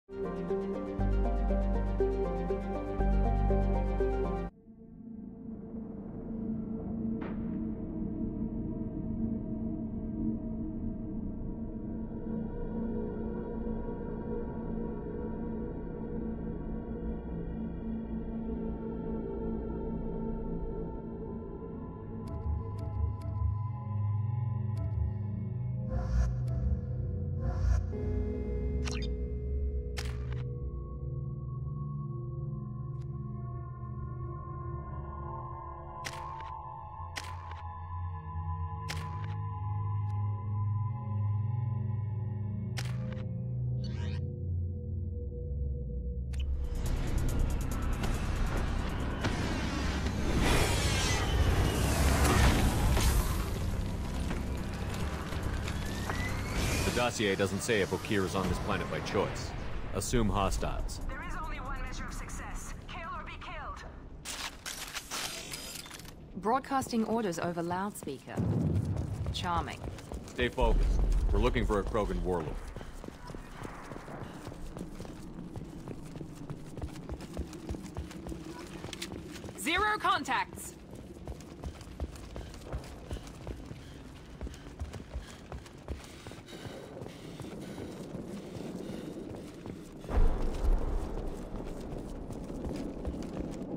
The dossier doesn't say if Okir is on this planet by choice. Assume hostiles. There is only one measure of success. Kill or be killed. Broadcasting orders over loudspeaker. Charming. Stay focused. We're looking for a Krogan warlord. Zero contacts!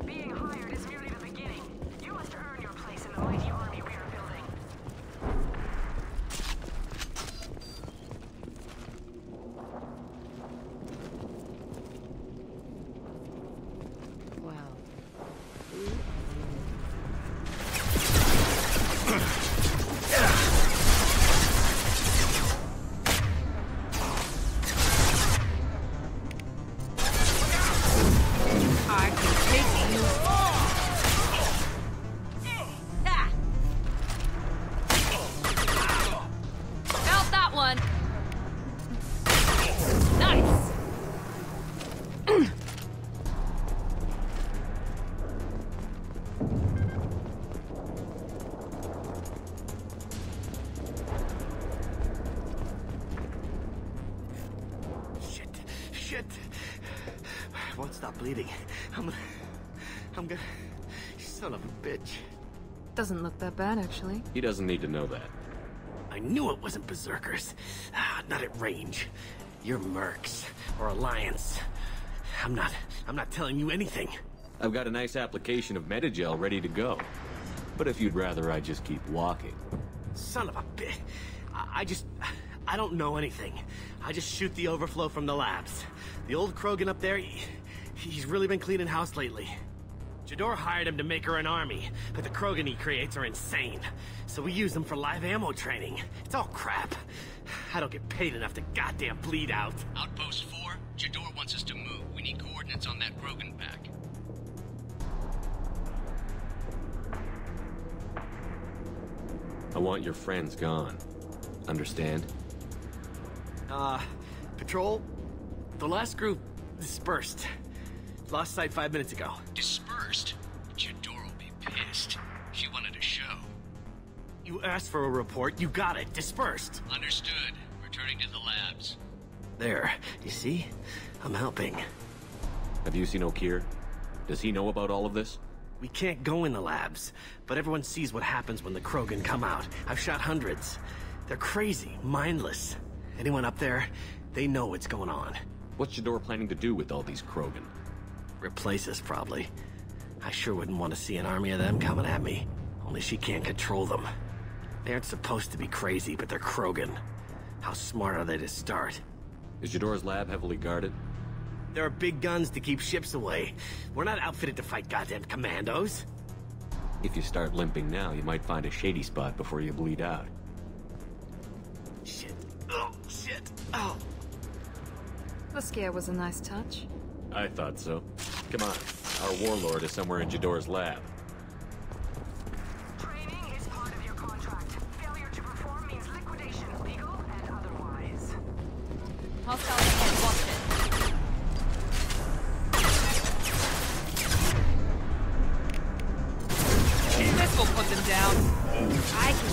Being hired is merely the beginning. You must earn your place in the mighty army we are building. Well. I can take you all! Ah! Felt that one! Nice! Shit. I won't stop bleeding. I'm gonna... Son of a bitch. Doesn't look that bad, actually. He doesn't need to know that. I knew it wasn't Berserkers. Not at range. You're Mercs. Or Alliance. I'm not telling you anything. I've got a nice application of Metagel ready to go. But if you'd rather I just keep walking. Son of a bitch. I don't know anything. I just shoot the overflow from the labs. The old Krogan up there, he's really been cleaning house lately. Jador hired him to make her an army, but the Krogan he creates are insane. So we use them for live ammo training. It's all crap. I don't get paid enough to goddamn bleed out. Outpost 4, Jador wants us to move. We need coordinates on that Krogan pack. I want your friends gone. Understand? Patrol? The last group dispersed. Lost sight 5 minutes ago. Dispersed? Jador will be pissed. She wanted a show. You asked for a report, you got it. Dispersed. Understood. Returning to the labs. There. You see? I'm helping. Have you seen Okir? Does he know about all of this? We can't go in the labs, but everyone sees what happens when the Krogan come out. I've shot hundreds. They're crazy, mindless. Anyone up there, they know what's going on. What's Jador planning to do with all these Krogan? Replace us, probably. I sure wouldn't want to see an army of them coming at me. Only she can't control them. They aren't supposed to be crazy, but they're Krogan. How smart are they to start? Is Jador's lab heavily guarded? There are big guns to keep ships away. We're not outfitted to fight goddamn commandos. If you start limping now, you might find a shady spot before you bleed out. Shit. Oh, shit. Oh. The scare was a nice touch. I thought so. Come on. Our warlord is somewhere in Jador's lab. Training is part of your contract. Failure to perform means liquidation, legal and otherwise. Hostile ahead, watch it. This will put them down. I can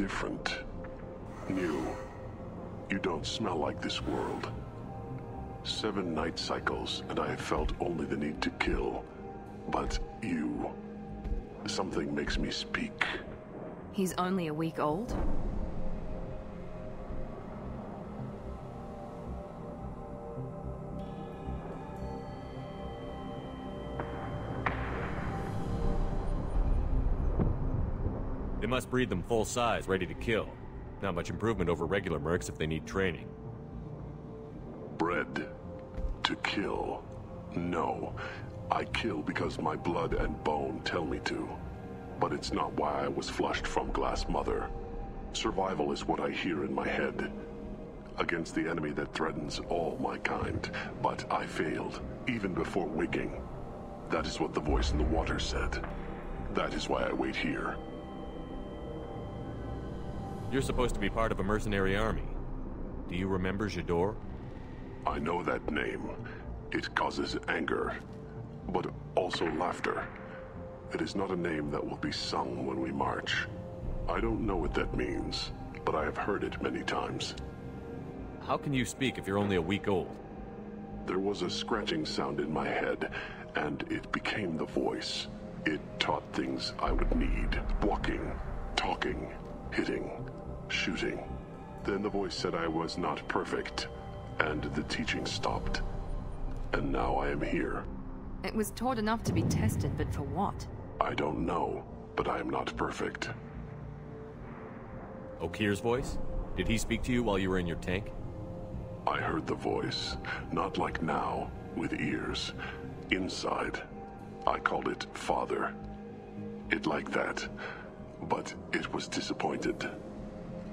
different. New. You don't smell like this world. 7 night cycles, and I have felt only the need to kill. But you... something makes me speak. He's only a week old? They must breed them full size, ready to kill. Not much improvement over regular mercs if they need training. Bred to kill. No. I kill because my blood and bone tell me to. But it's not why I was flushed from Glass Mother. Survival is what I hear in my head. Against the enemy that threatens all my kind. But I failed, even before waking. That is what the voice in the water said. That is why I wait here. You're supposed to be part of a mercenary army. Do you remember Jador? I know that name. It causes anger, but also laughter. It is not a name that will be sung when we march. I don't know what that means, but I have heard it many times. How can you speak if you're only a week old? There was a scratching sound in my head, and it became the voice. It taught things I would need. Walking, talking, hitting, shooting. Then the voice said I was not perfect, and the teaching stopped. And now I am here. It was taught enough to be tested, but for what? I don't know, but I am not perfect. Okir's voice? Did he speak to you while you were in your tank? I heard the voice, not like now, with ears. Inside. I called it Father. It like that, but it was disappointed.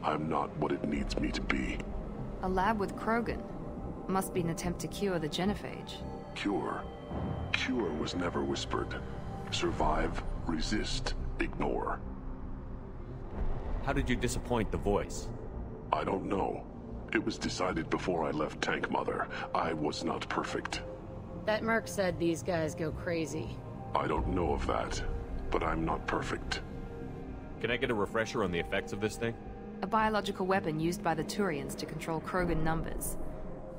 I'm not what it needs me to be. A lab with Krogan. Must be an attempt to cure the genophage. Cure? Cure was never whispered. Survive, resist, ignore. How did you disappoint the voice? I don't know. It was decided before I left Tank Mother. I was not perfect. That merc said these guys go crazy. I don't know of that, but I'm not perfect. Can I get a refresher on the effects of this thing? A biological weapon used by the Turians to control Krogan numbers.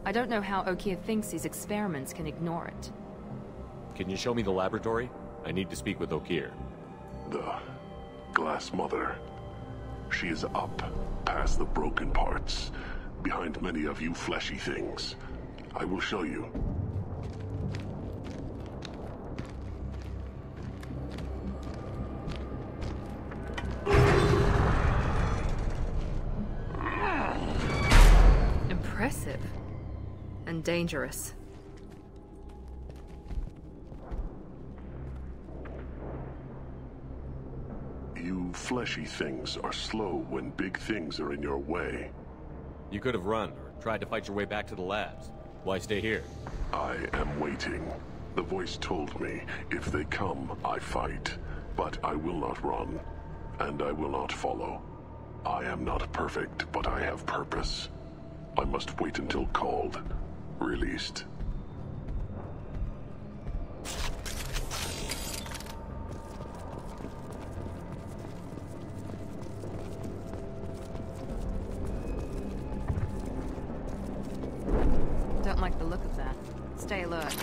I don't know how Okir thinks these experiments can ignore it. Can you show me the laboratory? I need to speak with Okir. The Glass Mother. She is up, past the broken parts, behind many of you fleshy things. I will show you. Impressive. And dangerous. You fleshy things are slow when big things are in your way. You could have run, or tried to fight your way back to the labs. Why stay here? I am waiting. The voice told me, if they come, I fight. But I will not run, and I will not follow. I am not perfect, but I have purpose. I must wait until called. Released. Don't like the look of that. Stay alert.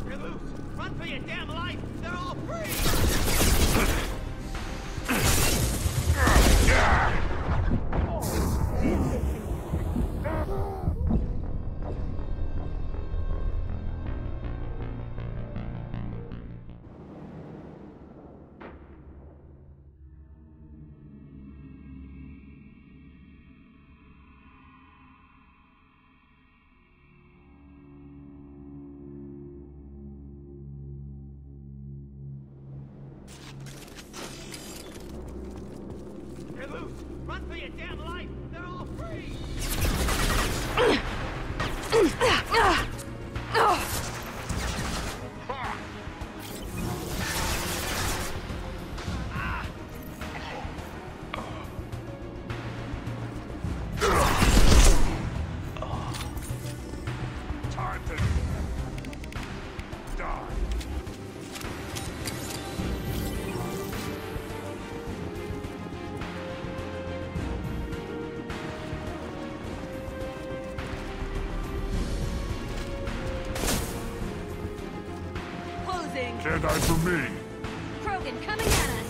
You're loose! Run for your damn life! They're all free! You're loose! Run for your damn life! They're all free! Time to die. Jedi for me. Krogan coming at us!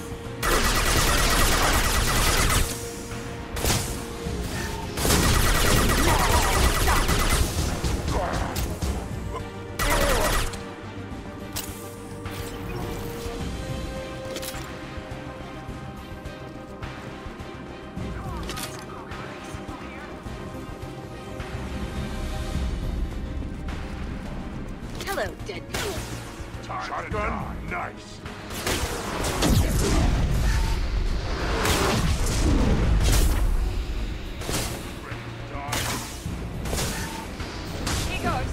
Hello, Deadpool. Shotgun? Nice. Here goes.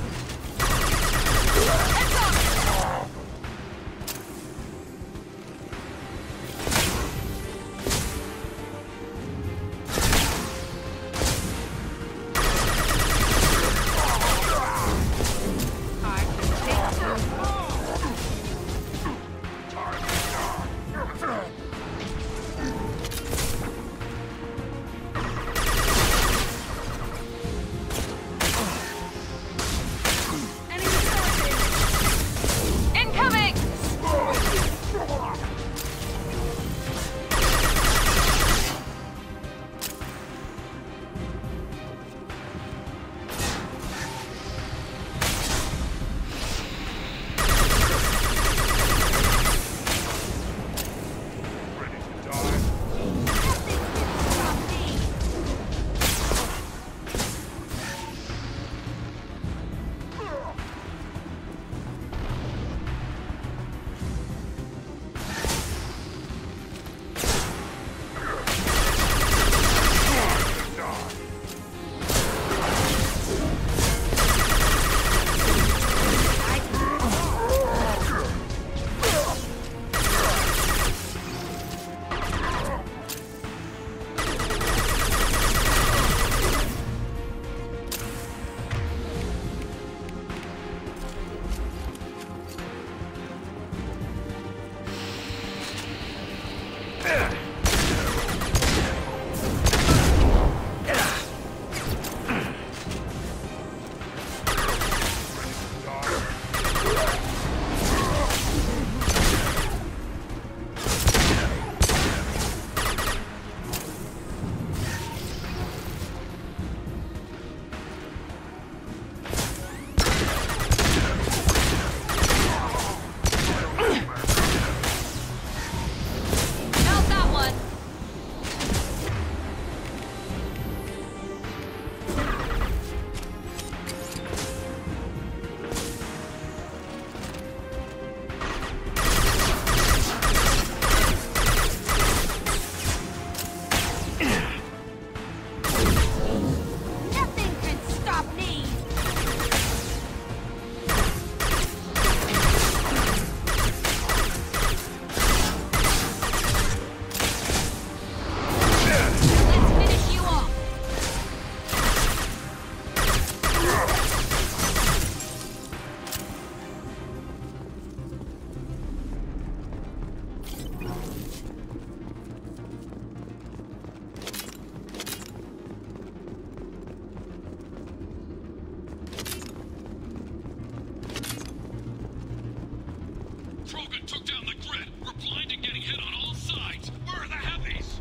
Krogan took down the grid. We're blind and getting hit on all sides. Where are the heavies?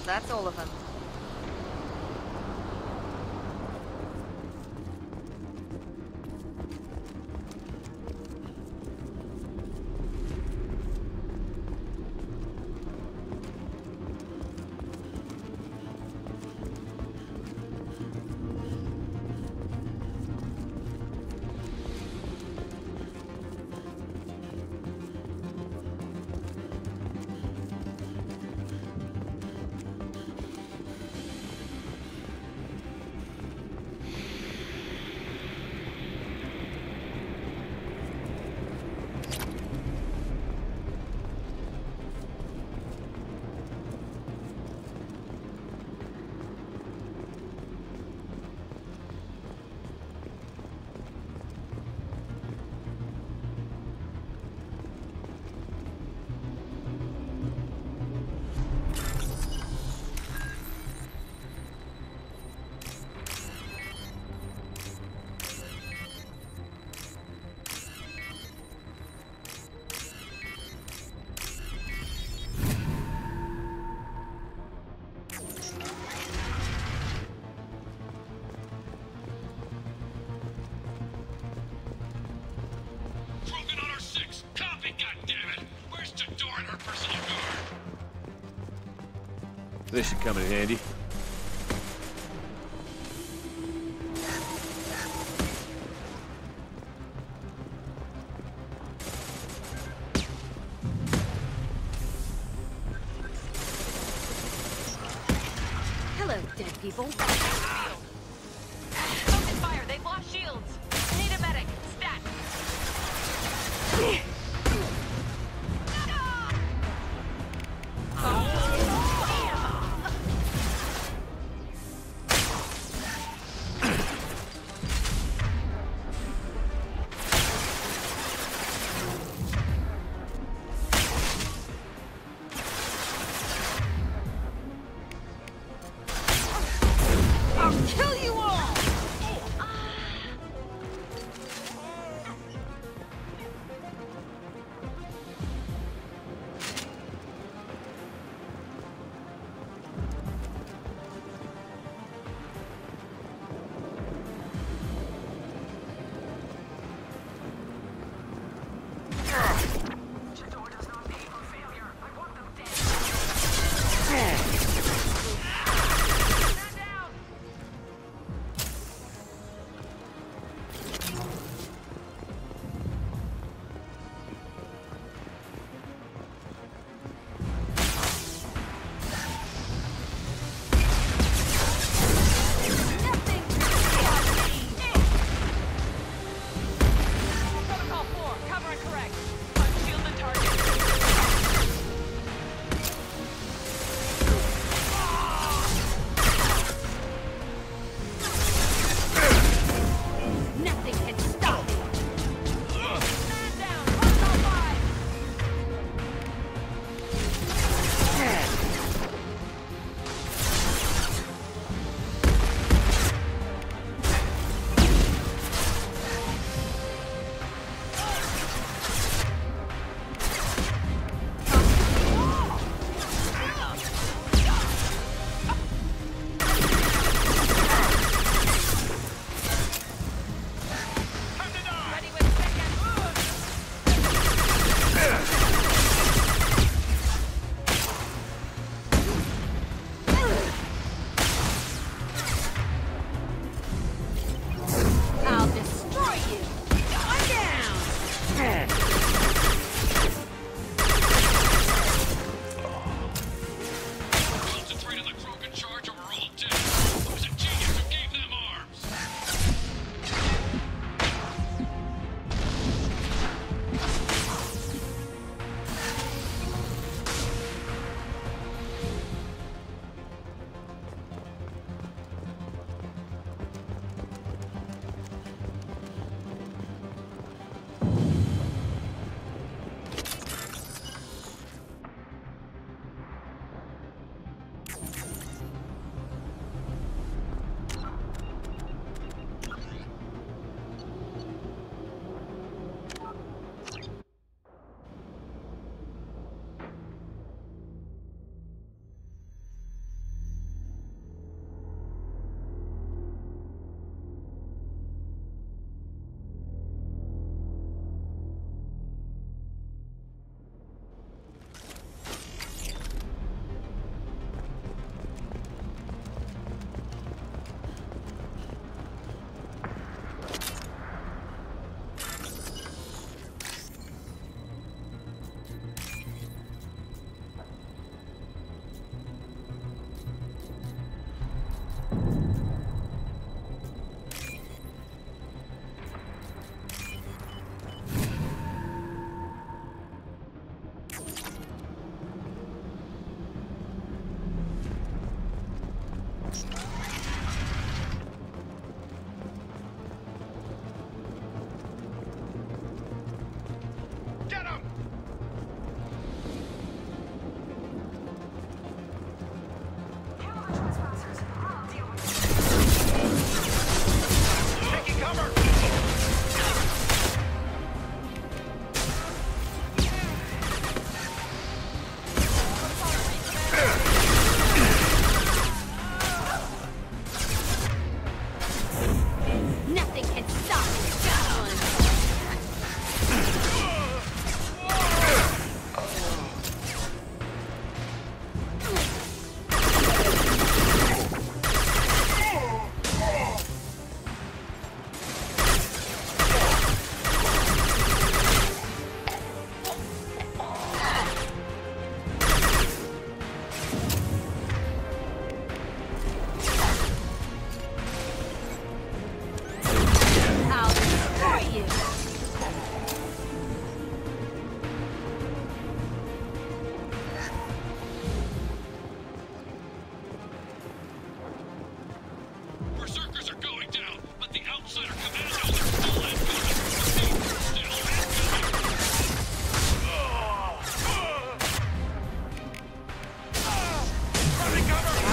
That's all of them. This should come in handy. Hello, dead people. Focus fire, they've lost shields. Need a medic. Stat.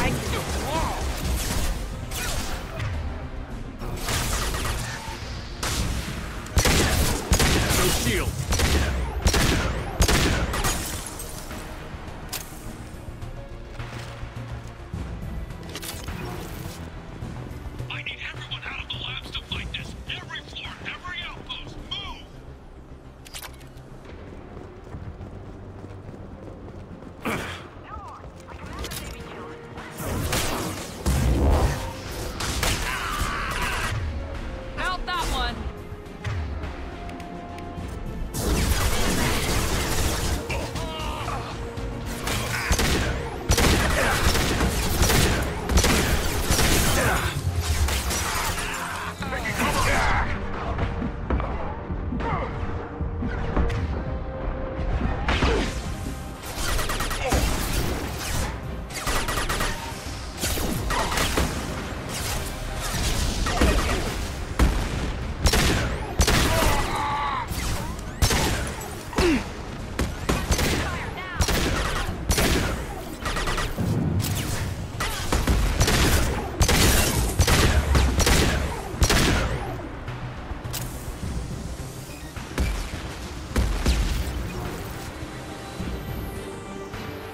No shield. I need everyone out of the labs to fight this. Every floor, every outpost, move! Out that one!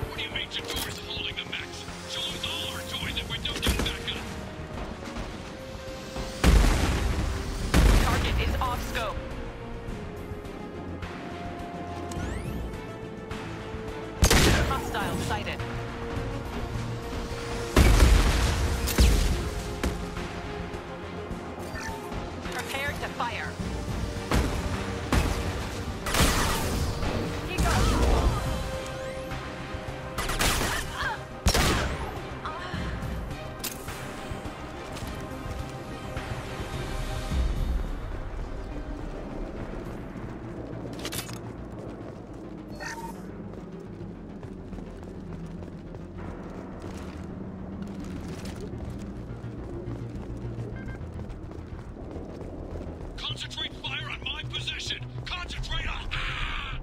What do you mean Jador's holding the mechs? She'll lose all our toys if we don't get back up. Target is off scope. Hostile sighted. Prepare to fire. He goes. Concentrate fire on my position! Concentrate on... Ah!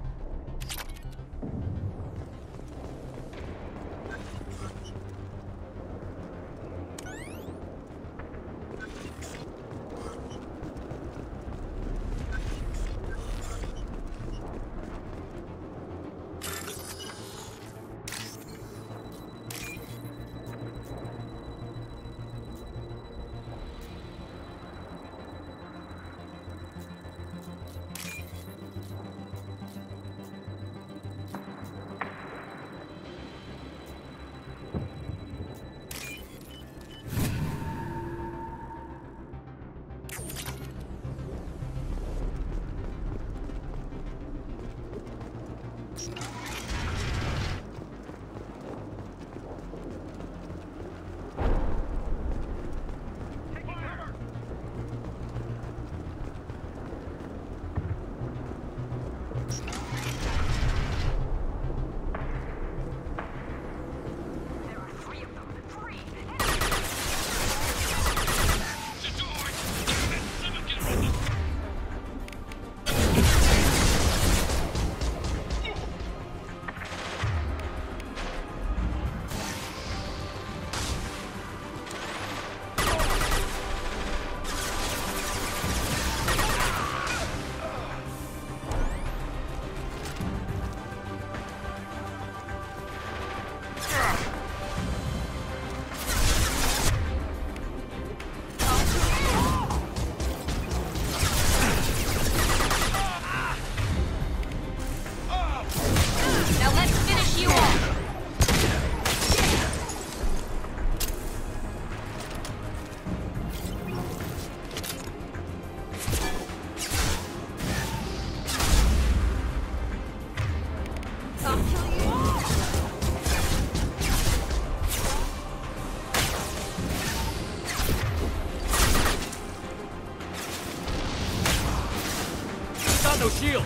No shield!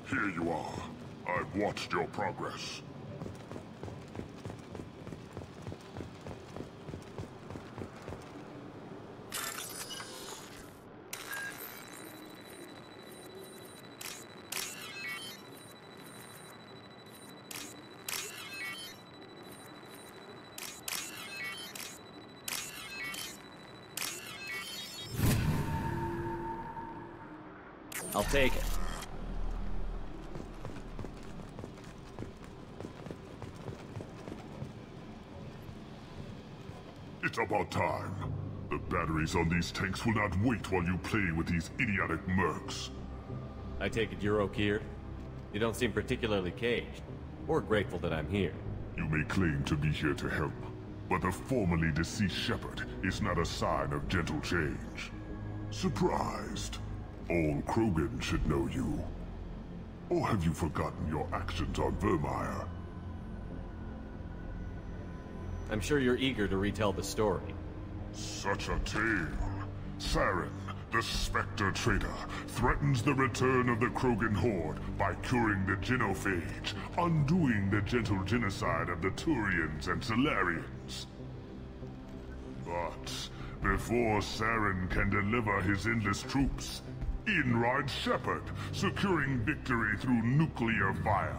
Here you are. I've watched your progress. I'll take it. It's about time. The batteries on these tanks will not wait while you play with these idiotic mercs. I take it you're okay. You don't seem particularly caged, or grateful that I'm here. You may claim to be here to help, but the formerly deceased shepherd is not a sign of gentle change. Surprised? All Krogan should know you. Or have you forgotten your actions on Vermeer? I'm sure you're eager to retell the story. Such a tale. Saren, the Spectre traitor, threatens the return of the Krogan horde by curing the genophage, undoing the gentle genocide of the Turians and Solarians. But before Saren can deliver his endless troops, in rides Shepard, securing victory through nuclear fire.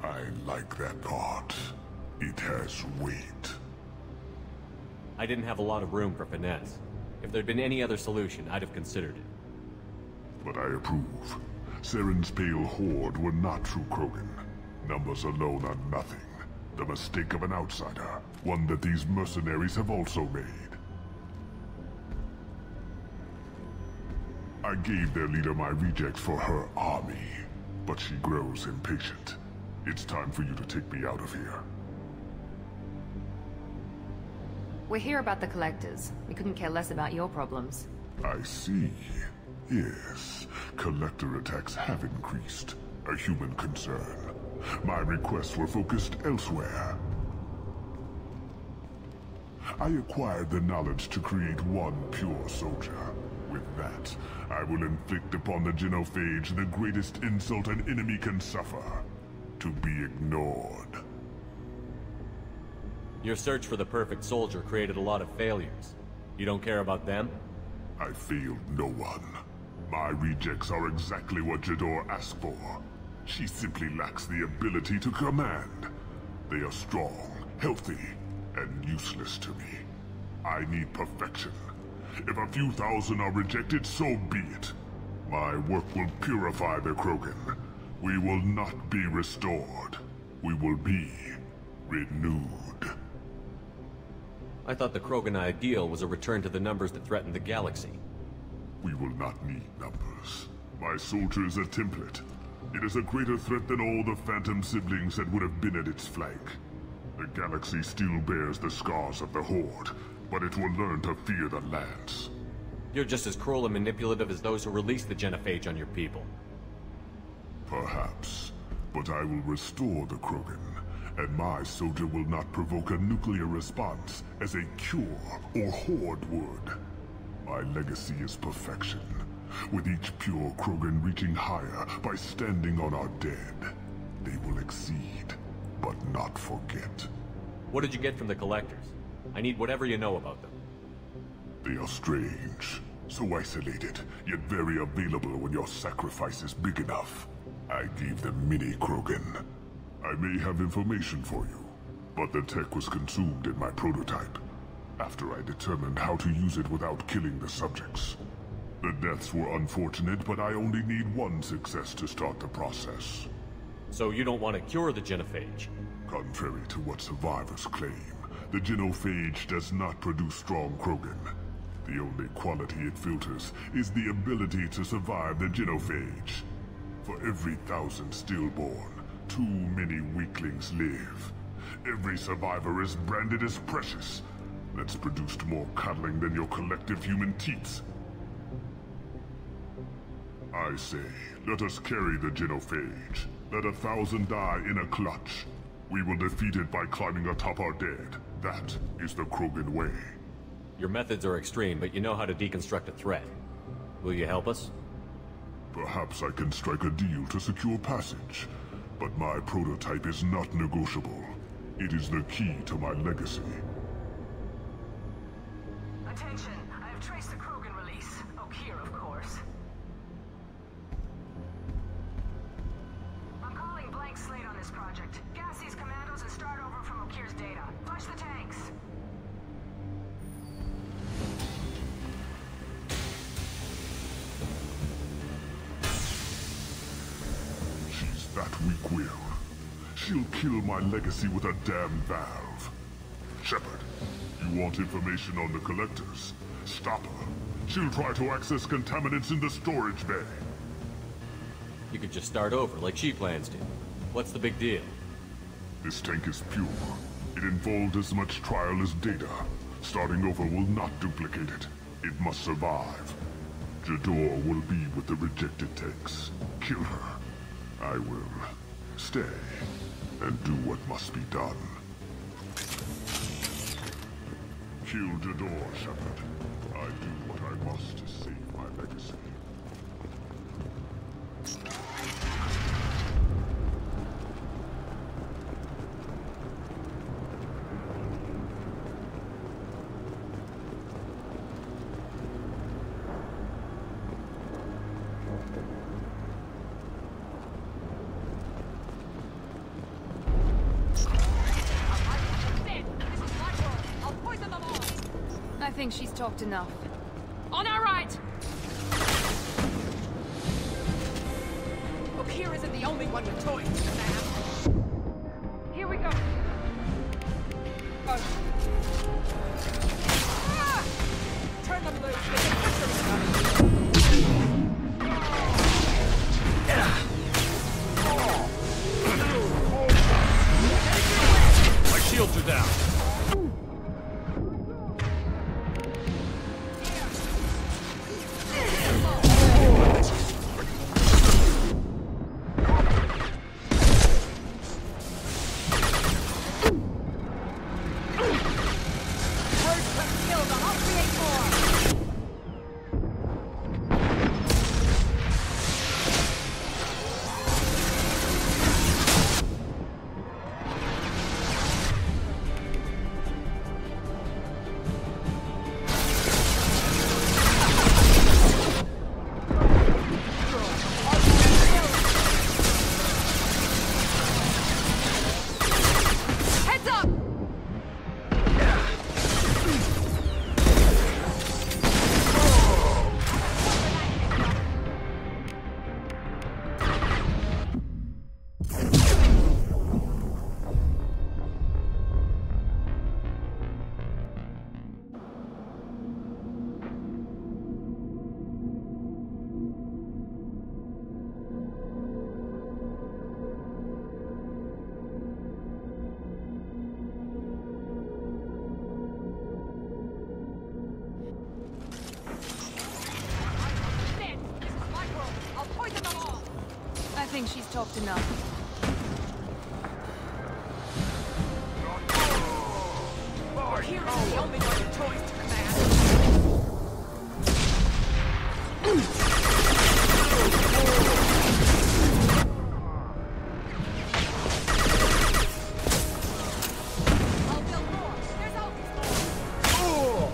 I like that thought. It has weight. I didn't have a lot of room for finesse. If there'd been any other solution, I'd have considered it. But I approve. Saren's pale horde were not true Krogan. Numbers alone are nothing. The mistake of an outsider, one that these mercenaries have also made. I gave their leader my rejects for her army, but she grows impatient. It's time for you to take me out of here. We're here about the Collectors. We couldn't care less about your problems. I see. Yes, Collector attacks have increased. A human concern. My requests were focused elsewhere. I acquired the knowledge to create one pure soldier. With that, I will inflict upon the genophage the greatest insult an enemy can suffer. To be ignored. Your search for the perfect soldier created a lot of failures. You don't care about them? I failed no one. My rejects are exactly what Jador asked for. She simply lacks the ability to command. They are strong, healthy, and useless to me. I need perfection. If a few thousand are rejected, so be it. My work will purify the Krogan. We will not be restored. We will be renewed. I thought the Krogan ideal was a return to the numbers that threatened the galaxy. We will not need numbers. My soldier is a template. It is a greater threat than all the Phantom siblings that would have been at its flank. The galaxy still bears the scars of the Horde, but it will learn to fear the Lance. You're just as cruel and manipulative as those who released the genophage on your people. Perhaps, but I will restore the Krogan, and my soldier will not provoke a nuclear response as a cure or Horde would. My legacy is perfection, with each pure Krogan reaching higher by standing on our dead. They will exceed, but not forget. What did you get from the Collectors? I need whatever you know about them. They are strange, so isolated, yet very available when your sacrifice is big enough. I gave them mini Krogan. I may have information for you, but the tech was consumed in my prototype, after I determined how to use it without killing the subjects. The deaths were unfortunate, but I only need one success to start the process. So you don't want to cure the genophage? Contrary to what survivors claim, the genophage does not produce strong Krogan. The only quality it filters is the ability to survive the genophage. For every 1,000 stillborn, too many weaklings live. Every survivor is branded as precious. That's produced more coddling than your collective human teats. I say, let us carry the genophage. Let 1,000 die in a clutch. We will defeat it by climbing atop our dead. That is the Krogan way. Your methods are extreme, but you know how to deconstruct a threat. Will you help us? Perhaps I can strike a deal to secure passage, but my prototype is not negotiable. It is the key to my legacy. Attention, I have traced the Krogan release. Okeer, of course. I'm calling blank slate on this project. Gas these commandos and start over from Okeer's data. Flush the tanks. She's that weak-willed. She'll kill my legacy with a damn valve. Shepard, you want information on the collectors? Stop her. She'll try to access contaminants in the storage bay. You could just start over, like she plans to. What's the big deal? This tank is pure. It involved as much trial as data. Starting over will not duplicate it. It must survive. Jador will be with the rejected tanks. Kill her. I will stay and do what must be done. Kill Jador, Shepard. I do what I must to save my legacy. I think she's talked enough. On our right! Okeer isn't the only one with toys, man. Here we go. Oh. Ah! Turn them loose. My shields are down. I think she's talked enough. Okeer isn't the only one with toys to command. I'll build more. There's always more.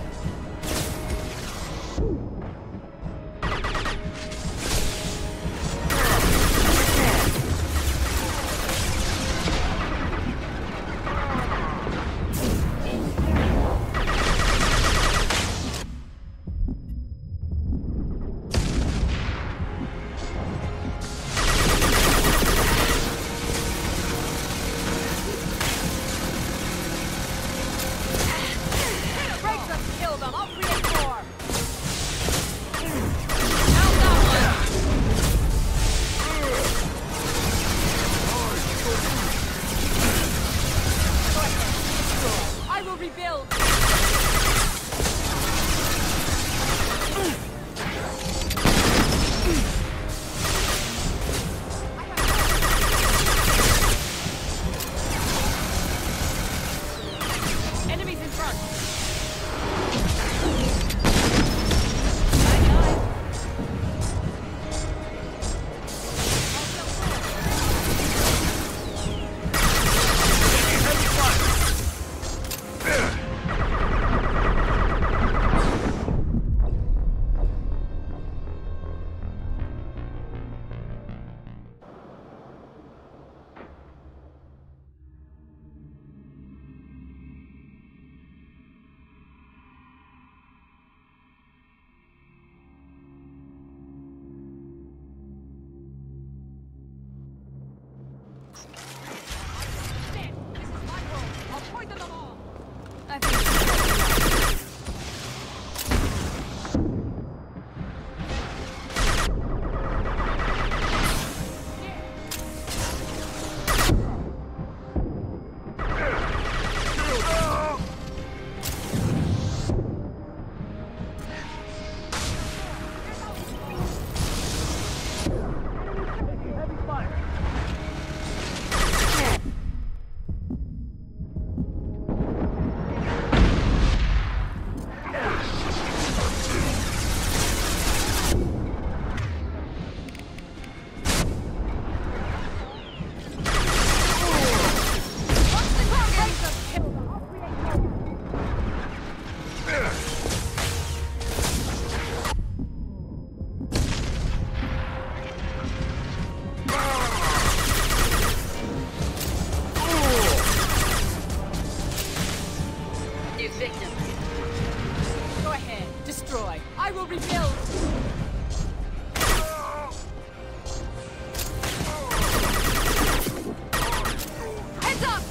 I think New victim. Go ahead. Destroy. I will rebuild. Heads up!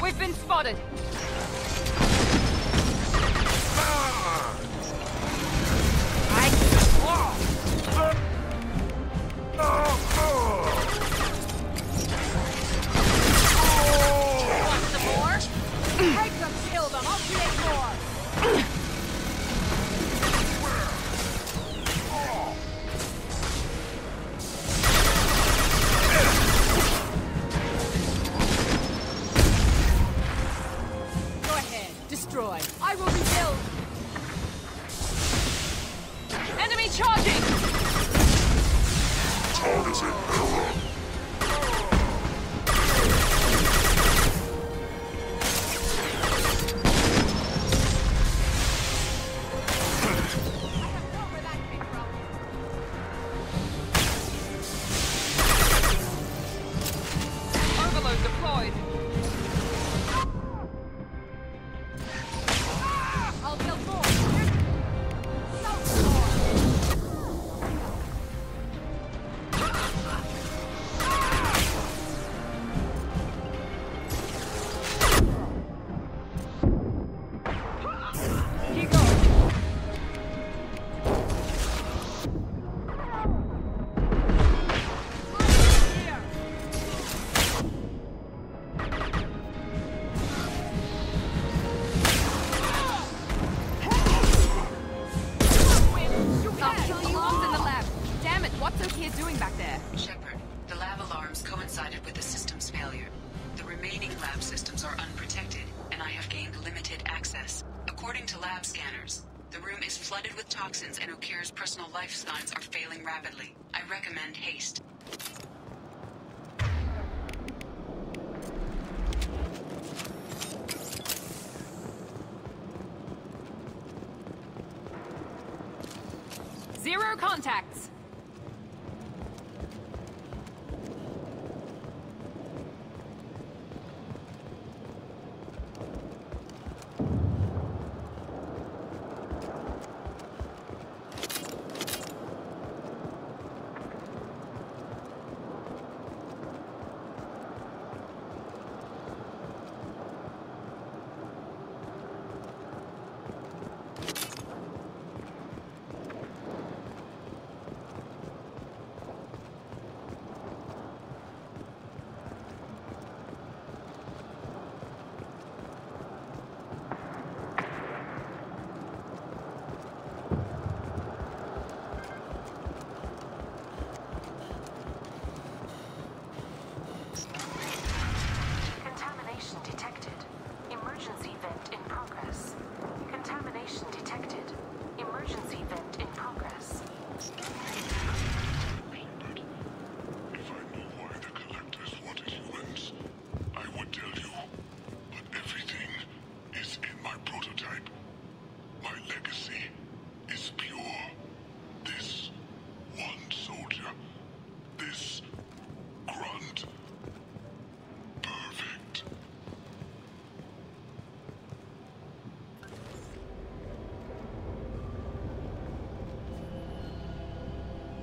we've been spotted. Want some more? Take them, kill them. I'll create more. Go ahead. Destroy. I will rebuild. Enemy charging! Target's in error. Where that came from. Overload deployed. I'll build more. So more. Keep going. Here. I'll kill you all in the lab. Damn it, what's Okia doing back there? Shepard, the lab alarms coincided with the system's failure. The remaining lab systems are unprotected, and I have gained limited access. According to lab scanners, the room is flooded with toxins and Okir's personal life signs are failing rapidly. I recommend haste. Zero contacts.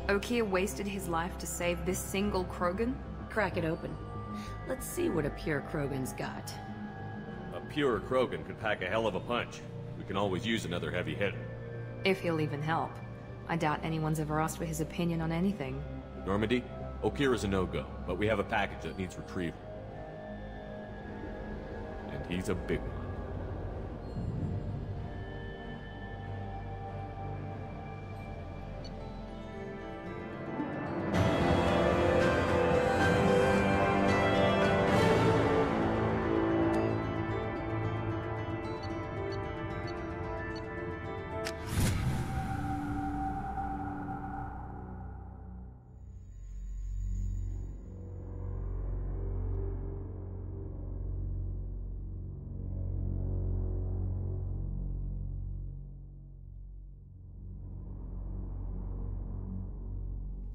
Okier wasted his life to save this single Krogan? Crack it open. Let's see what a pure Krogan's got. A pure Krogan could pack a hell of a punch. We can always use another heavy hitter. If he'll even help. I doubt anyone's ever asked for his opinion on anything. Normandy, Okier is a no-go, but we have a package that needs retrieval. And he's a big one.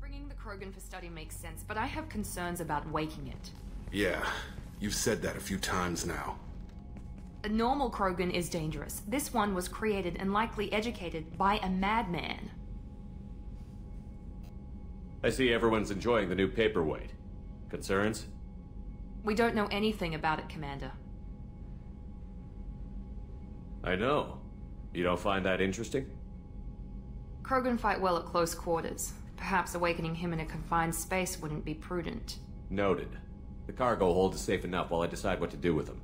Bringing the Krogan for study makes sense, but I have concerns about waking it. Yeah, you've said that a few times now. A normal Krogan is dangerous. This one was created and likely educated by a madman. I see everyone's enjoying the new paperweight. Concerns? We don't know anything about it, Commander. I know. You don't find that interesting? Krogan fight well at close quarters. Perhaps awakening him in a confined space wouldn't be prudent. Noted. The cargo hold is safe enough while I decide what to do with him.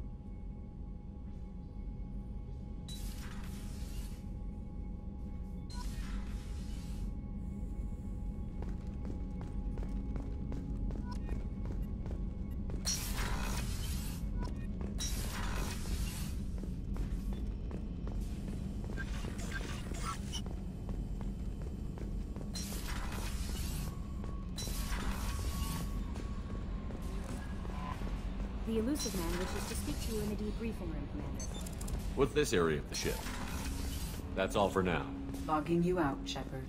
The elusive man wishes to speak to you in the debriefing room, Commander. What's this area of the ship? That's all for now. Logging you out, Shepard.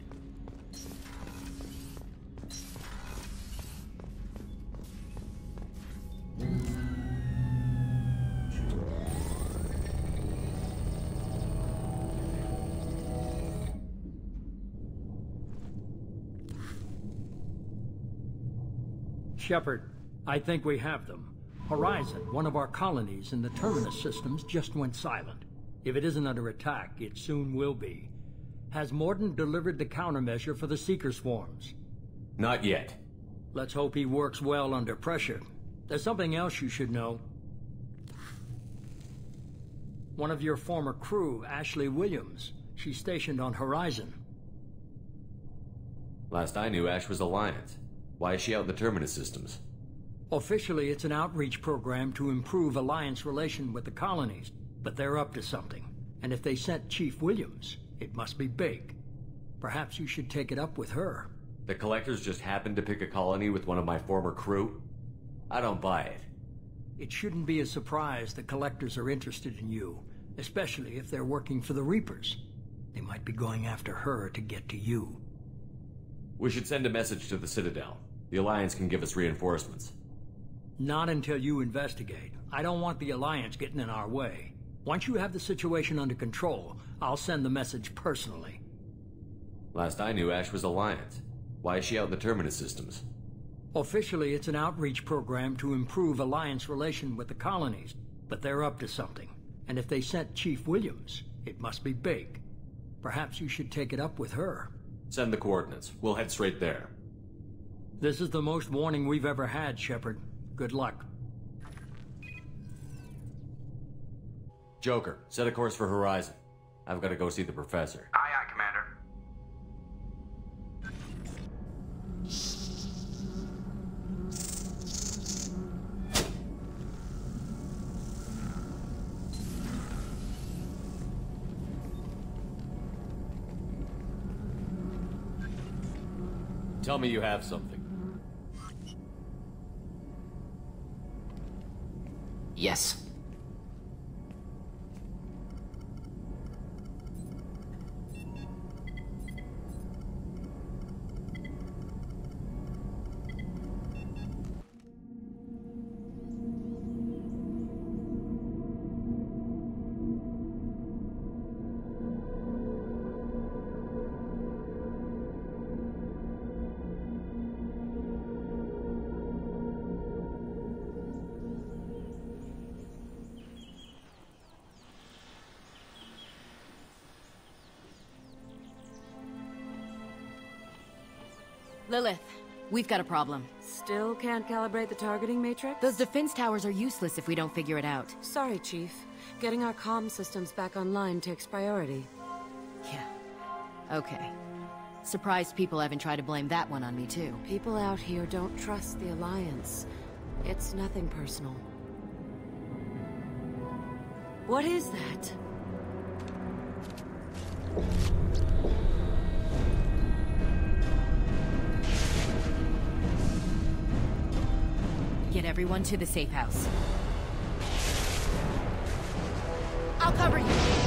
Shepard, I think we have them. Horizon, one of our colonies in the Terminus systems, just went silent. If it isn't under attack, it soon will be. Has Mordin delivered the countermeasure for the Seeker swarms? Not yet. Let's hope he works well under pressure. There's something else you should know. One of your former crew, Ashley Williams, she's stationed on Horizon. Last I knew, Ash was Alliance. Why is she out in the Terminus systems? Officially, it's an outreach program to improve Alliance relation with the colonies, but they're up to something. And if they sent Chief Williams, it must be big. Perhaps you should take it up with her. The Collectors just happened to pick a colony with one of my former crew? I don't buy it. It shouldn't be a surprise the Collectors are interested in you, especially if they're working for the Reapers. They might be going after her to get to you. We should send a message to the Citadel. The Alliance can give us reinforcements. Not until you investigate. I don't want the Alliance getting in our way. Once you have the situation under control, I'll send the message personally. Last I knew, Ash was Alliance. Why is she out in the Terminus systems? Officially, it's an outreach program to improve Alliance relation with the colonies, but they're up to something. And if they sent Chief Williams, it must be big. Perhaps you should take it up with her. Send the coordinates. We'll head straight there. This is the most warning we've ever had, Shepard. Good luck. Joker, set a course for Horizon. I've got to go see the Professor. Aye, aye, Commander. Tell me you have something. Yes. Lilith, we've got a problem. Still can't calibrate the targeting matrix? Those defense towers are useless if we don't figure it out. Sorry, Chief. Getting our comm systems back online takes priority. Yeah. Okay. Surprised people haven't tried to blame that one on me, too. People out here don't trust the Alliance. It's nothing personal. What is that? Get everyone to the safe house. I'll cover you.